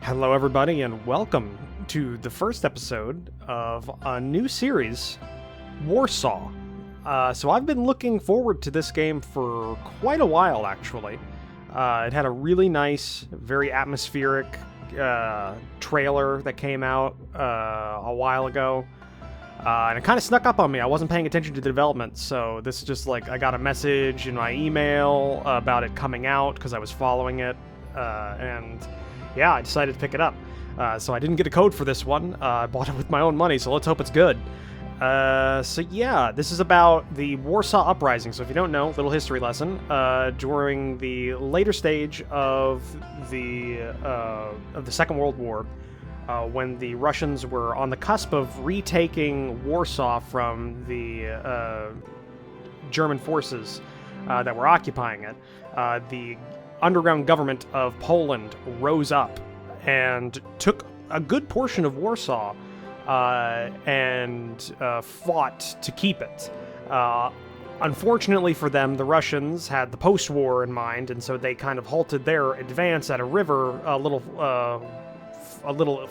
Hello, everybody, and welcome to the first episode of a new series, Warsaw. So I've been looking forward to this game for quite a while, actually. It had a really nice, very atmospheric trailer that came out a while ago. And it kind of snuck up on me. I wasn't paying attention to the development, so this is just like I got a message in my email about it coming out because I was following it, and yeah, I decided to pick it up. So I didn't get a code for this one. I bought it with my own money, so let's hope it's good. So yeah, this is about the Warsaw uprising. So if you don't know, little history lesson. During the later stage of the Second World War, when the Russians were on the cusp of retaking Warsaw from the German forces that were occupying it, the underground government of Poland rose up and took a good portion of Warsaw and fought to keep it. Unfortunately for them, the Russians had the post-war in mind, and so they kind of halted their advance at a river a little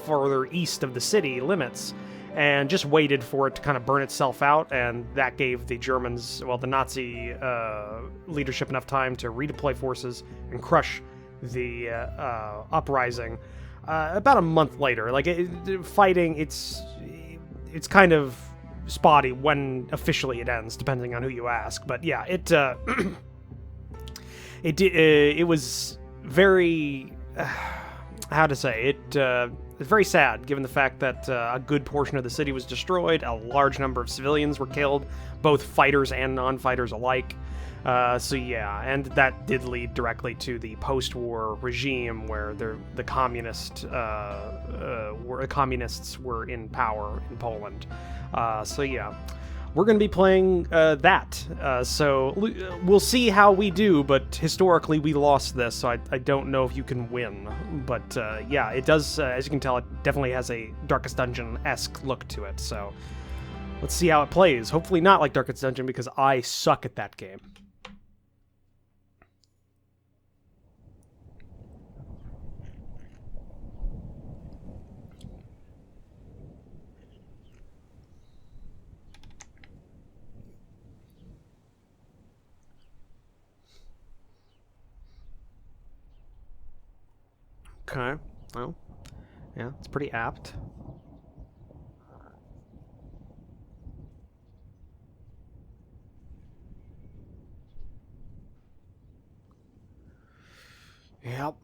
further east of the city limits, and just waited for it to kind of burn itself out, and that gave the Germans, well, the Nazi leadership enough time to redeploy forces and crush the uprising. About a month later, like fighting, it's kind of spotty when officially it ends, depending on who you ask. But yeah, it was very how to say it. It's very sad, given the fact that a good portion of the city was destroyed, a large number of civilians were killed, both fighters and non-fighters alike. So yeah, and that did lead directly to the post-war regime where the communists were in power in Poland. So yeah, we're going to be playing that. So we'll see how we do, but historically we lost this, so I don't know if you can win. But yeah, it does, as you can tell, it definitely has a Darkest Dungeon-esque look to it. So let's see how it plays. Hopefully not like Darkest Dungeon, because I suck at that game. Okay, well, yeah, it's pretty apt. Yep.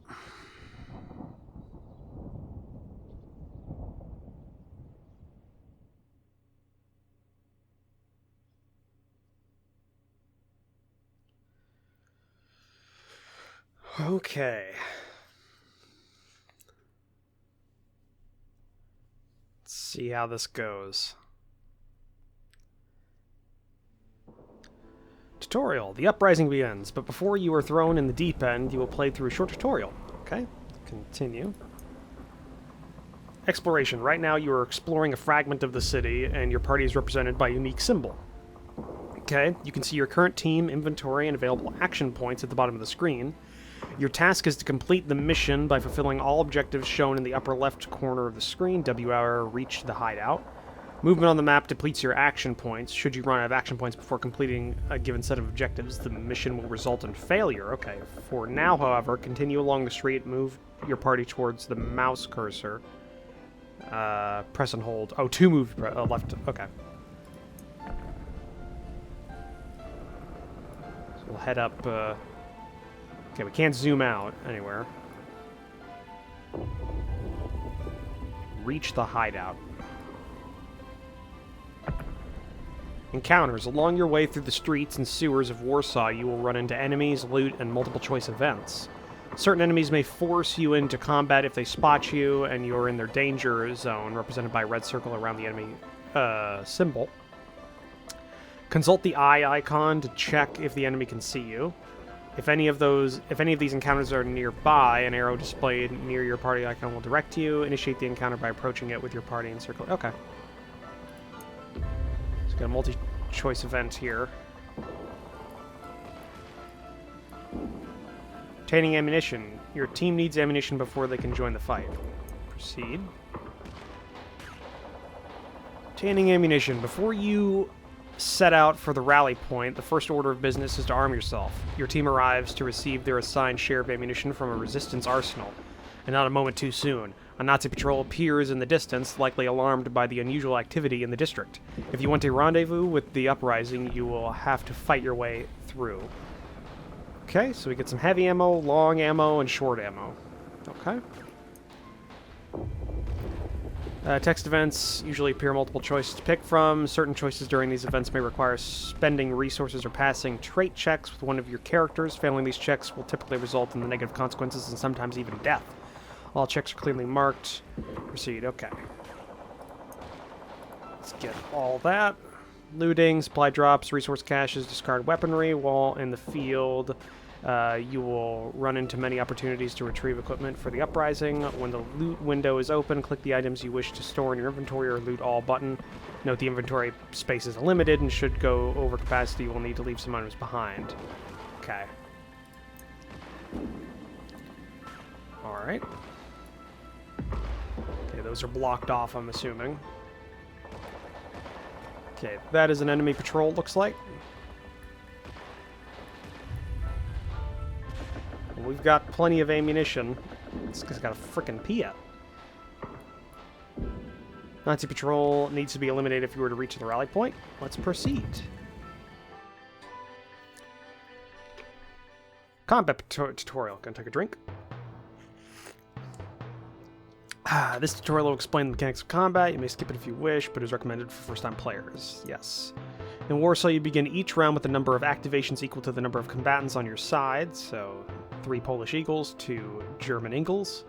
Okay. See how this goes. Tutorial. The uprising begins, but before you are thrown in the deep end, you will play through a short tutorial. Okay, continue. Exploration. Right now you are exploring a fragment of the city, and your party is represented by a unique symbol. Okay, you can see your current team, inventory, and available action points at the bottom of the screen. Your task is to complete the mission by fulfilling all objectives shown in the upper left corner of the screen. WR, reach the hideout. Movement on the map depletes your action points. Should you run out of action points before completing a given set of objectives, the mission will result in failure. Okay, for now, however, continue along the street, move your party towards the mouse cursor. Press and hold. Oh, to move left. Okay. So we'll head up... Okay, we can't zoom out anywhere. Reach the hideout. Encounters. Along your way through the streets and sewers of Warsaw, you will run into enemies, loot, and multiple choice events. Certain enemies may force you into combat if they spot you, and you're in their danger zone, represented by a red circle around the enemy symbol. Consult the eye icon to check if the enemy can see you. If any of these encounters are nearby, an arrow displayed near your party icon will direct you. Initiate the encounter by approaching it with your party and circle. Okay. So got a multi-choice event here. Obtaining ammunition. Your team needs ammunition before they can join the fight. Proceed. Obtaining ammunition. Before you set out for the rally point, the first order of business is to arm yourself. Your team arrives to receive their assigned share of ammunition from a resistance arsenal, and not a moment too soon. A Nazi patrol appears in the distance, likely alarmed by the unusual activity in the district. If you want a rendezvous with the uprising, you will have to fight your way through. Okay, so we get some heavy ammo, long ammo, and short ammo. Okay. Text events usually appear multiple choices to pick from. Certain choices during these events may require spending resources or passing trait checks with one of your characters. Failing these checks will typically result in the negative consequences and sometimes even death. All checks are clearly marked. Proceed. Okay. Let's get all that. Looting, supply drops, resource caches, discard weaponry while in the field. You will run into many opportunities to retrieve equipment for the uprising. When the loot window is open, click the items you wish to store in your inventory or loot all button. Note the inventory space is limited and should go over capacity, you will need to leave some items behind. Okay. Alright. Okay, those are blocked off, I'm assuming. Okay, that is an enemy patrol, looks like. We've got plenty of ammunition. This guy's got a frickin' Pia. Nazi patrol needs to be eliminated if you were to reach the rally point. Let's proceed. Combat tutorial. Gonna take a drink. This tutorial will explain the mechanics of combat. You may skip it if you wish, but is recommended for first-time players. Yes. In Warsaw, you begin each round with a number of activations equal to the number of combatants on your side. So, 3 Polish Eagles, 2 German Eagles.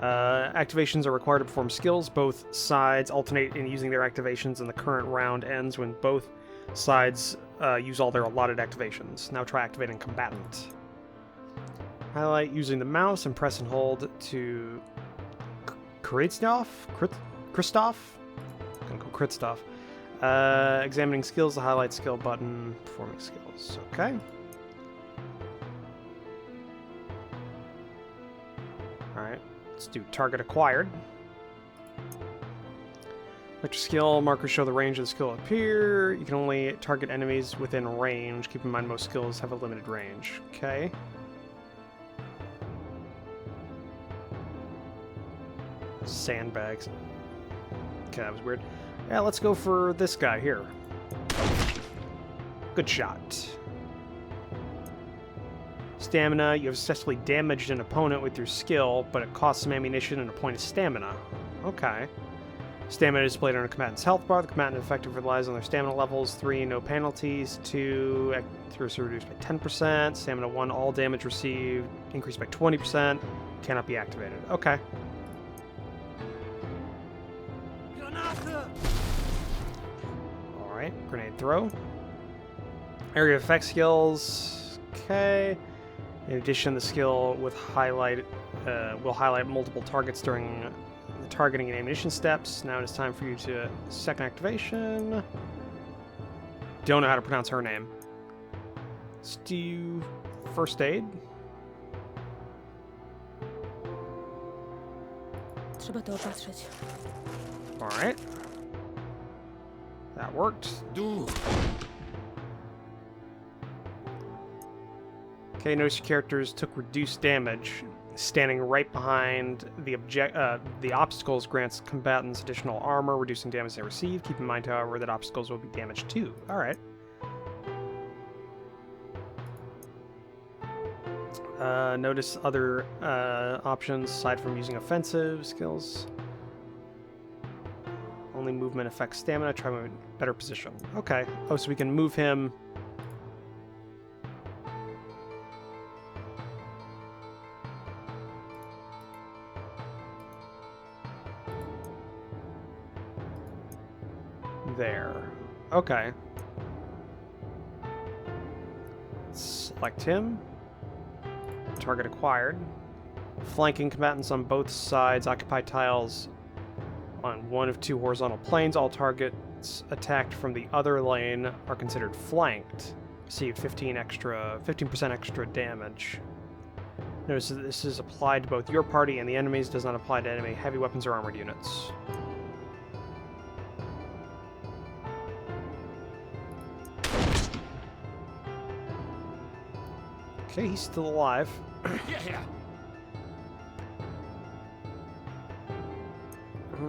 Activations are required to perform skills. Both sides alternate in using their activations, and the current round ends when both sides use all their allotted activations. Now try activating Combatant. Highlight using the mouse and press and hold to Kristoff? Gonna go Kristoff. Examining skills, the highlight skill button, performing skills. Okay. Alright, let's do target acquired. Let your skill markers show the range of the skill appear. You can only target enemies within range. Keep in mind most skills have a limited range. Okay. Sandbags. Okay, that was weird. Yeah, let's go for this guy here. Good shot. Stamina. You have successfully damaged an opponent with your skill, but it costs some ammunition and a point of stamina. Okay. Stamina is displayed on a combatant's health bar. The combatant effective relies on their stamina levels. 3, no penalties. 2, accuracy reduced by 10%. Stamina 1, all damage received increased by 20%. Cannot be activated. Okay. Alright, grenade throw. Area of effect skills. Okay. In addition, the skill with highlight will highlight multiple targets during the targeting and ammunition steps. Now it is time for you to second activation. Don't know how to pronounce her name. Let's do first aid. Trzeba to opatrzyć. Alright. That worked. Okay, notice your characters took reduced damage. Standing right behind the obstacles grants combatants additional armor, reducing damage they receive. Keep in mind, however, that obstacles will be damaged too. Alright. Notice other options aside from using offensive skills. Only movement affects stamina. Try moving better position. Okay. Oh, so we can move him. There. Okay. Select him. Target acquired. Flanking combatants on both sides occupy tiles on one of 2 horizontal planes. All targets attacked from the other lane are considered flanked. Receive 15% extra damage. Notice that this is applied to both your party and the enemies. Does not apply to enemy heavy weapons or armored units. Okay, he's still alive. Hierher!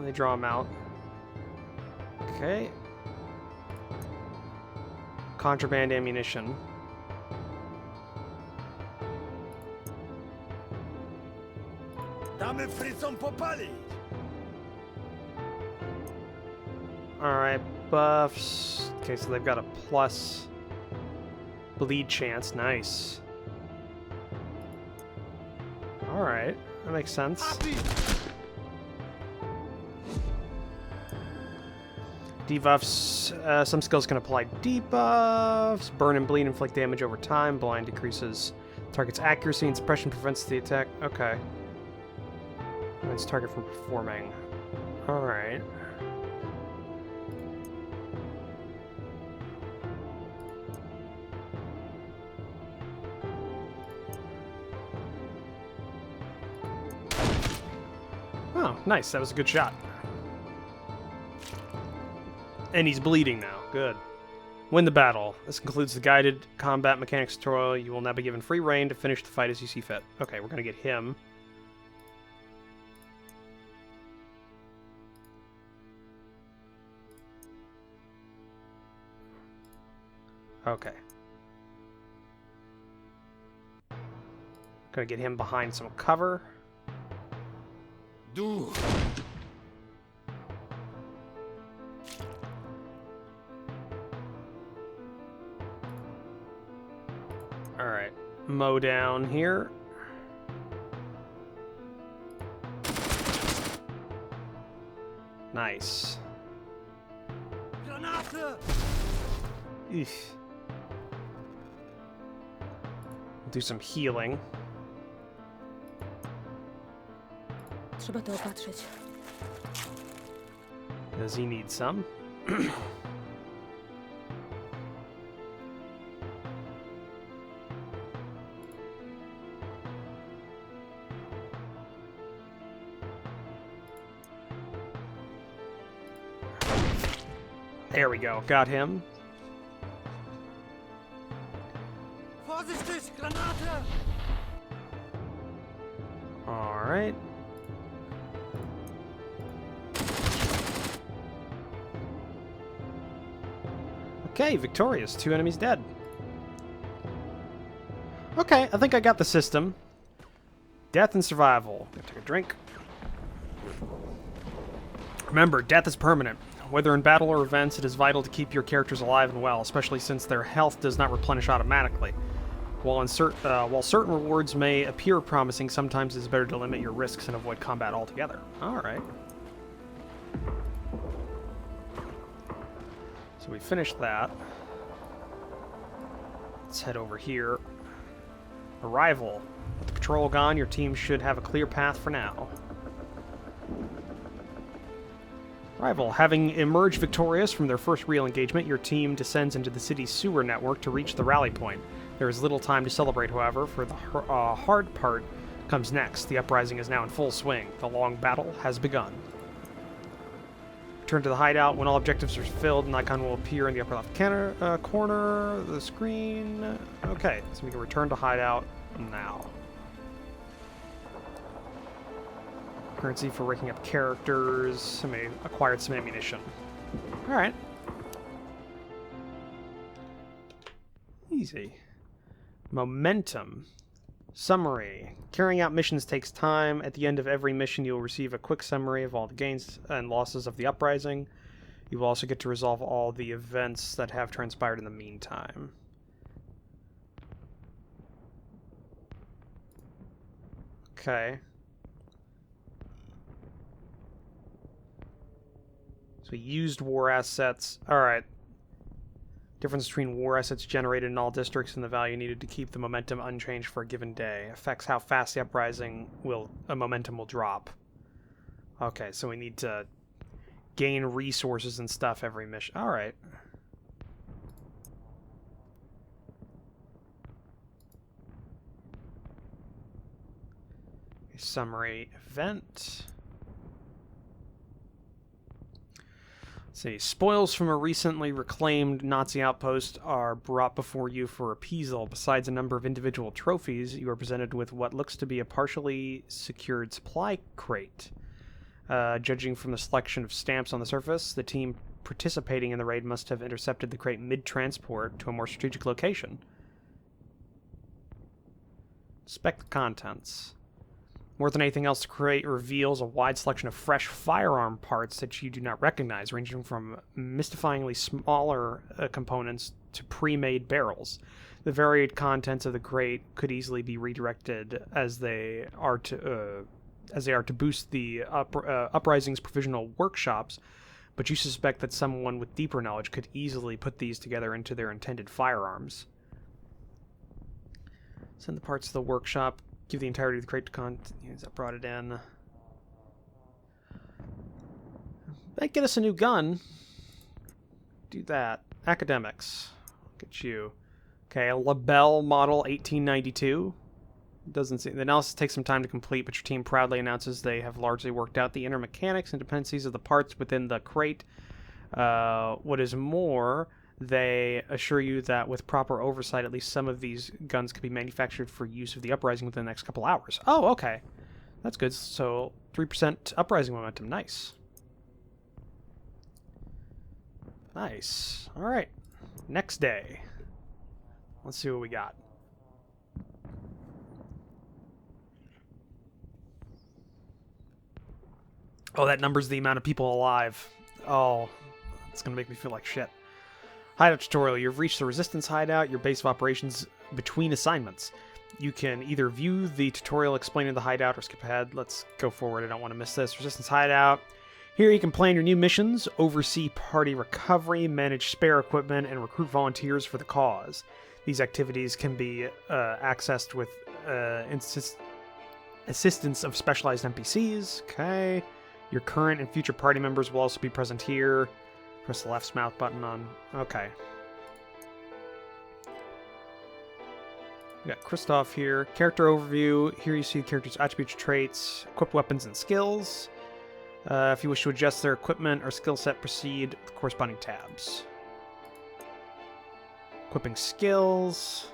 They draw him out. Okay. Contraband ammunition. Damy frycom popalić! Alright, buffs. Okay, so they've got a plus bleed chance. Nice. Alright, that makes sense. Happy! Debuffs. Some skills can apply debuffs. Burn and bleed inflict damage over time. Blind decreases target's accuracy and suppression prevents the attack. Okay. Prevents target from performing. Alright. Oh, nice. That was a good shot. And he's bleeding now. Good. Win the battle. This concludes the guided combat mechanics tutorial. You will now be given free reign to finish the fight as you see fit. Okay, we're going to get him. Okay. Gonna get him behind some cover. Du! Alright. Mow down here. Nice. Granate! Eesh. Do some healing. Trzeba to opatrzyć. Does he need some? There we go. Got him. Vorsichtig! Granate! Alright. Okay, victorious. 2 enemies dead. Okay, I think I got the system. Death and survival. Gonna take a drink. Remember, death is permanent. Whether in battle or events, it is vital to keep your characters alive and well, especially since their health does not replenish automatically. While certain rewards may appear promising, sometimes it's better to limit your risks and avoid combat altogether. Alright. So we finished that. Let's head over here. Arrival. With the patrol gone, your team should have a clear path for now. Arrival. Having emerged victorious from their first real engagement, your team descends into the city's sewer network to reach the rally point. There is little time to celebrate, however, for the hard part comes next. The uprising is now in full swing. The long battle has begun. Return to the hideout. When all objectives are filled, an icon will appear in the upper left corner of the screen. Okay, so we can return to hideout now. Currency for raking up characters. Somebody acquired some ammunition. Alright. Easy. Momentum. Summary. Carrying out missions takes time. At the end of every mission, you will receive a quick summary of all the gains and losses of the uprising. You will also get to resolve all the events that have transpired in the meantime. Okay. So we used war assets. Alright. Difference between war assets generated in all districts and the value needed to keep the momentum unchanged for a given day. Affects how fast the uprising momentum will drop. Okay, so we need to gain resources and stuff every mission. Alright. Summary event. Let's see. Spoils from a recently reclaimed Nazi outpost are brought before you for appeasal. Besides a number of individual trophies, you are presented with what looks to be a partially secured supply crate. Judging from the selection of stamps on the surface, the team participating in the raid must have intercepted the crate mid-transport to a more strategic location. Inspect the contents. More than anything else, the crate reveals a wide selection of fresh firearm parts that you do not recognize, ranging from mystifyingly smaller components to pre-made barrels. The varied contents of the crate could easily be redirected as they are to boost the uprising's provisional workshops, but you suspect that someone with deeper knowledge could easily put these together into their intended firearms. Send the parts to the workshop. Give the entirety of the crate to contents that brought it in. Might get us a new gun. Do that. Academics. Look at you. Okay, a LaBelle model 1892. Doesn't seem. The analysis takes some time to complete, but your team proudly announces they have largely worked out the inner mechanics and dependencies of the parts within the crate. What is more, they assure you that with proper oversight, at least some of these guns could be manufactured for use of the uprising within the next couple hours. Oh, okay. That's good. So 3% uprising momentum. Nice. Nice. All right. Next day. Let's see what we got. Oh, that number's the amount of people alive. Oh, it's going to make me feel like shit. Hideout tutorial. You've reached the Resistance hideout, your base of operations between assignments. You can either view the tutorial explaining the hideout or skip ahead. Let's go forward. I don't want to miss this. Resistance hideout. Here you can plan your new missions, oversee party recovery, manage spare equipment, and recruit volunteers for the cause. These activities can be accessed with assistance of specialized NPCs. Okay. Your current and future party members will also be present here. Press the left mouse button on. Okay. We got Christoph here. Character overview. Here you see the character's attributes, traits, equipped weapons, and skills. If you wish to adjust their equipment or skill set, proceed with the corresponding tabs. Equipping skills.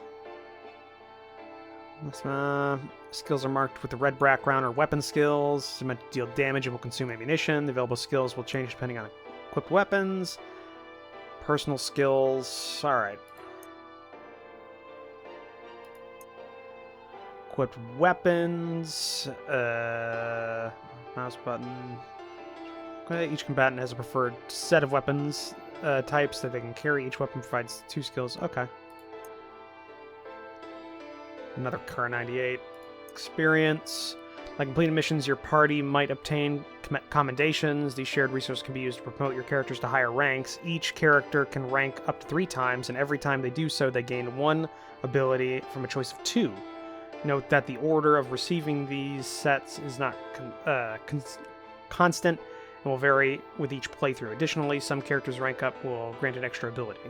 Skills are marked with the red background or weapon skills. They're meant to deal damage and will consume ammunition. The available skills will change depending on equipped weapons. Personal skills. Alright. Equipped weapons. Mouse button. Okay, each combatant has a preferred set of weapons types that they can carry. Each weapon provides 2 skills. Okay. Another Cur 98. Experience. By completing missions, your party might obtain commendations. These shared resources can be used to promote your characters to higher ranks. Each character can rank up to 3 times, and every time they do so, they gain 1 ability from a choice of 2. Note that the order of receiving these sets is not constant and will vary with each playthrough. Additionally, some characters' rank up will grant an extra ability.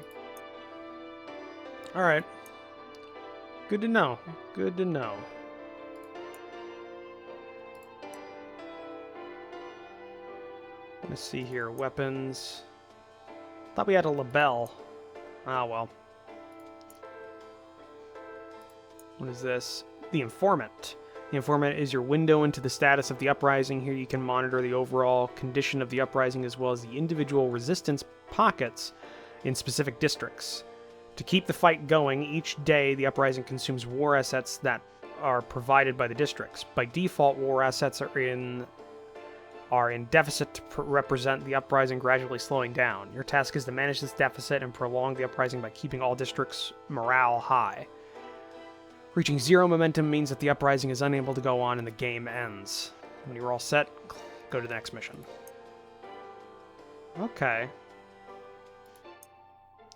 Alright. Good to know. Good to know. Let's see here. Weapons. Thought we had a LaBelle. Ah, well. What is this? The Informant. The Informant is your window into the status of the uprising. Here you can monitor the overall condition of the uprising as well as the individual resistance pockets in specific districts. To keep the fight going, each day the uprising consumes war assets that are provided by the districts. By default, war assets are in deficit to represent the uprising gradually slowing down. Your task is to manage this deficit and prolong the uprising by keeping all districts' morale high. Reaching 0 momentum means that the uprising is unable to go on and the game ends. When you're all set, go to the next mission. Okay.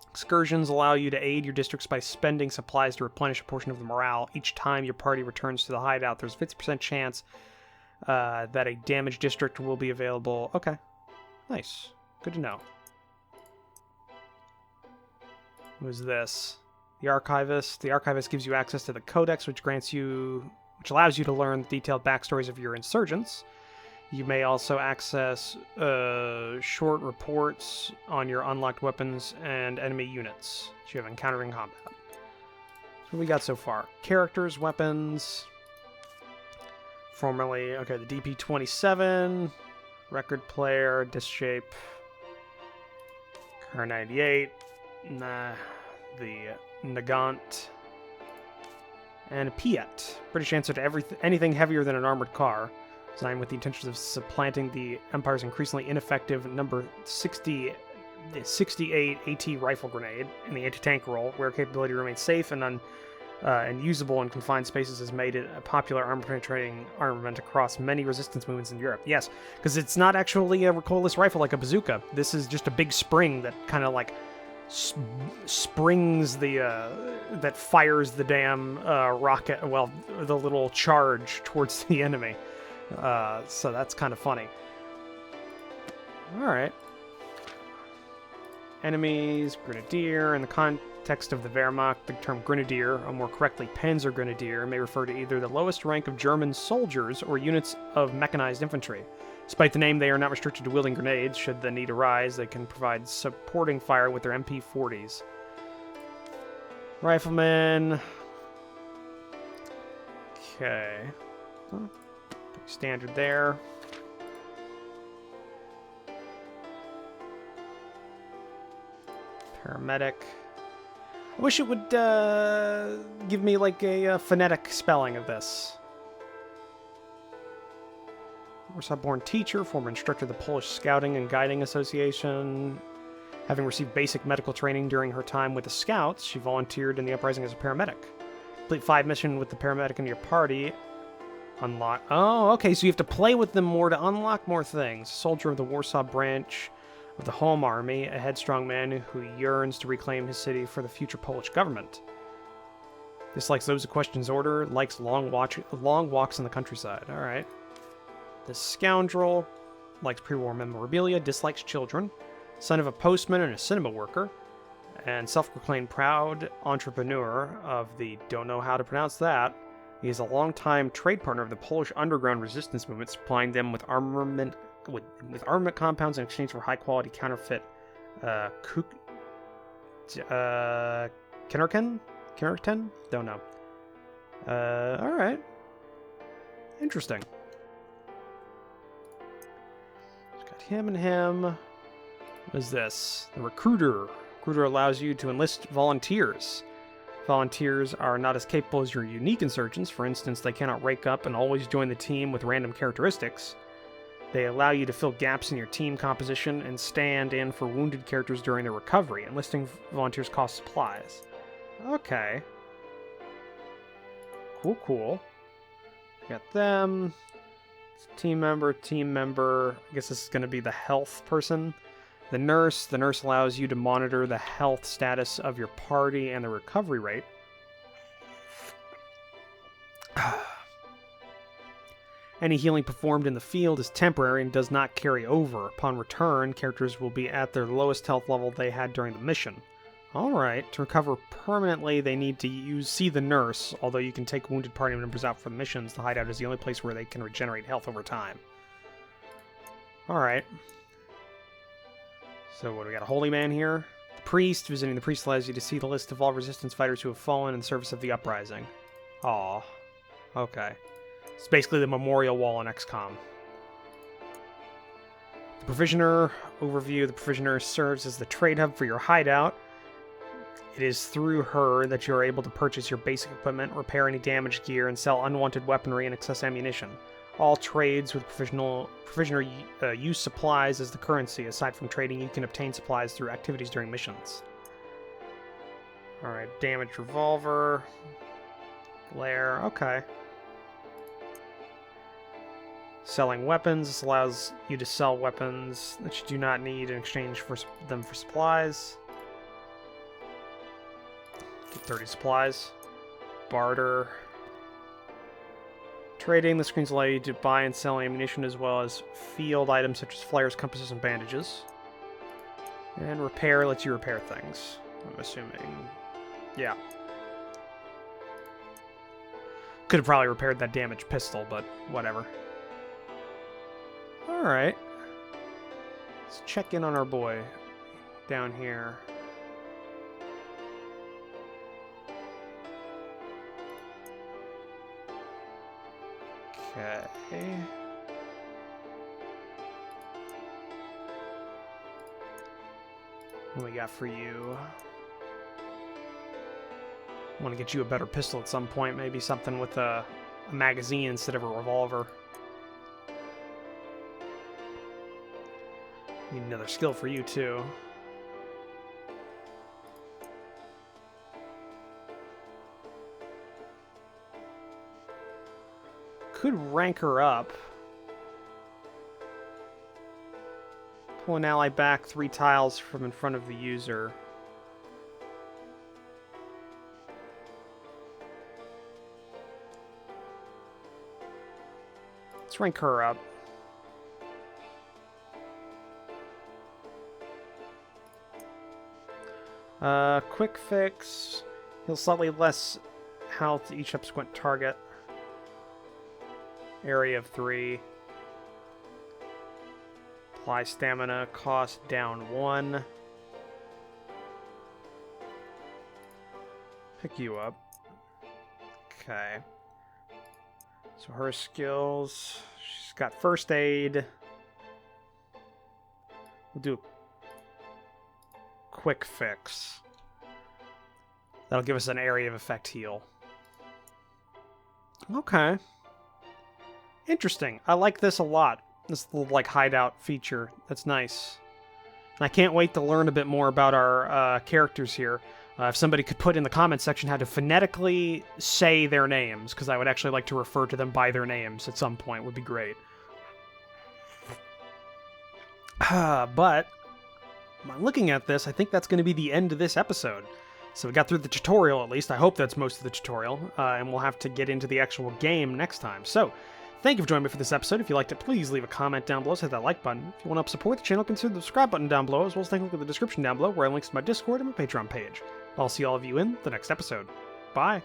Excursions allow you to aid your districts by spending supplies to replenish a portion of the morale. Each time your party returns to the hideout, there's a 50% chance that a damaged district will be available. Okay. Nice. Good to know. What is this? The Archivist. The Archivist gives you access to the Codex, which grants you which allows you to learn detailed backstories of your insurgents. You may also access short reports on your unlocked weapons and enemy units that you have encountered in combat. So what we got so far? Characters, weapons. Formerly, okay, the DP-27, record player, disc shape, Kar-98, the Nagant, and a Piet. British answer to anything heavier than an armored car, designed with the intentions of supplanting the Empire's increasingly ineffective number 60, the 68 AT rifle grenade in the anti-tank role, where capability remains safe and usable in confined spaces, has made it a popular armor-penetrating armament across many resistance movements in Europe. Yes, because it's not actually a recoilless rifle like a bazooka. This is just a big spring that kind of like springs that fires the damn rocket, well, the little charge towards the enemy. So that's kind of funny. Alright. Enemies, Grenadier. In the context of the Wehrmacht, the term Grenadier, or more correctly Panzer Grenadier, may refer to either the lowest rank of German soldiers or units of mechanized infantry. Despite the name, they are not restricted to wielding grenades. Should the need arise, they can provide supporting fire with their MP-40s. Riflemen. Okay. Pretty standard there. Paramedic. I wish it would give me like a phonetic spelling of this. Warsaw-born teacher, former instructor of the Polish Scouting and Guiding Association. Having received basic medical training during her time with the Scouts, she volunteered in the uprising as a paramedic. Complete 5 missions with the paramedic in your party. Unlock. Oh, okay, so you have to play with them more to unlock more things. Soldier of the Warsaw branch of the Home Army, a headstrong man who yearns to reclaim his city for the future Polish government. Dislikes those who question his order, likes long walks in the countryside. Alright. The scoundrel likes pre-war memorabilia, dislikes children, son of a postman and a cinema worker, and self-proclaimed proud entrepreneur of the don't know how to pronounce that. He is a longtime trade partner of the Polish underground resistance movement, supplying them with armament compounds in exchange for high-quality counterfeit Kinnerton? Don't know. Alright. Interesting. Got him and him. What is this? The recruiter. Recruiter allows you to enlist volunteers. Volunteers are not as capable as your unique insurgents. For instance, they cannot rake up and always join the team with random characteristics. They allow you to fill gaps in your team composition and stand in for wounded characters during their recovery. Enlisting volunteers costs supplies. Okay. Cool. Got them. Team member. I guess this is going to be the health person. The nurse allows you to monitor the health status of your party and the recovery rate. Any healing performed in the field is temporary and does not carry over. Upon return, characters will be at their lowest health level they had during the mission. Alright, to recover permanently, they need to see the nurse, although you can take wounded party members out for the missions. The hideout is the only place where they can regenerate health over time. Alright. So what do we got? A holy man here? The priest. Visiting the priest allows you to see the list of all resistance fighters who have fallen in service of the uprising. Aw. Okay. It's basically the memorial wall in XCOM. The provisioner. Overview. The provisioner serves as the trade hub for your hideout. It is through her that you are able to purchase your basic equipment, repair any damaged gear, and sell unwanted weaponry and excess ammunition. All trades with provisioner use supplies as the currency. Aside from trading, you can obtain supplies through activities during missions. Alright, damaged revolver. Glare, okay. Selling weapons. This allows you to sell weapons that you do not need in exchange for them for supplies. Get 30 supplies. Barter. Trading. The screens allow you to buy and sell ammunition as well as field items such as flares, compasses, and bandages. And repair lets you repair things, I'm assuming. Yeah. Could have probably repaired that damaged pistol, but whatever. Alright. Let's check in on our boy down here. Okay. What we got for you? I want to get you a better pistol at some point. Maybe something with a magazine instead of a revolver. Need another skill for you, too. Could rank her up. Pull an ally back 3 tiles from in front of the user. Let's rank her up. Quick fix. Heals slightly less health to each subsequent target. Area of 3. Apply stamina. Cost down 1. Pick you up. Okay. So her skills. She's got first aid. We'll do a quick fix. That'll give us an area of effect heal. Okay. Interesting. I like this a lot. This little, like, hideout feature. That's nice. And I can't wait to learn a bit more about our characters here. If somebody could put in the comment section how to phonetically say their names, because I would actually like to refer to them by their names at some point, would be great. But, looking at this, I think that's going to be the end of this episode. So we got through the tutorial, at least. I hope that's most of the tutorial. And we'll have to get into the actual game next time. So, thank you for joining me for this episode. If you liked it, please leave a comment down below. Hit that like button. If you want to help support the channel, consider the subscribe button down below, as well as take a look at the description down below, where I have links to my Discord and my Patreon page. I'll see all of you in the next episode. Bye!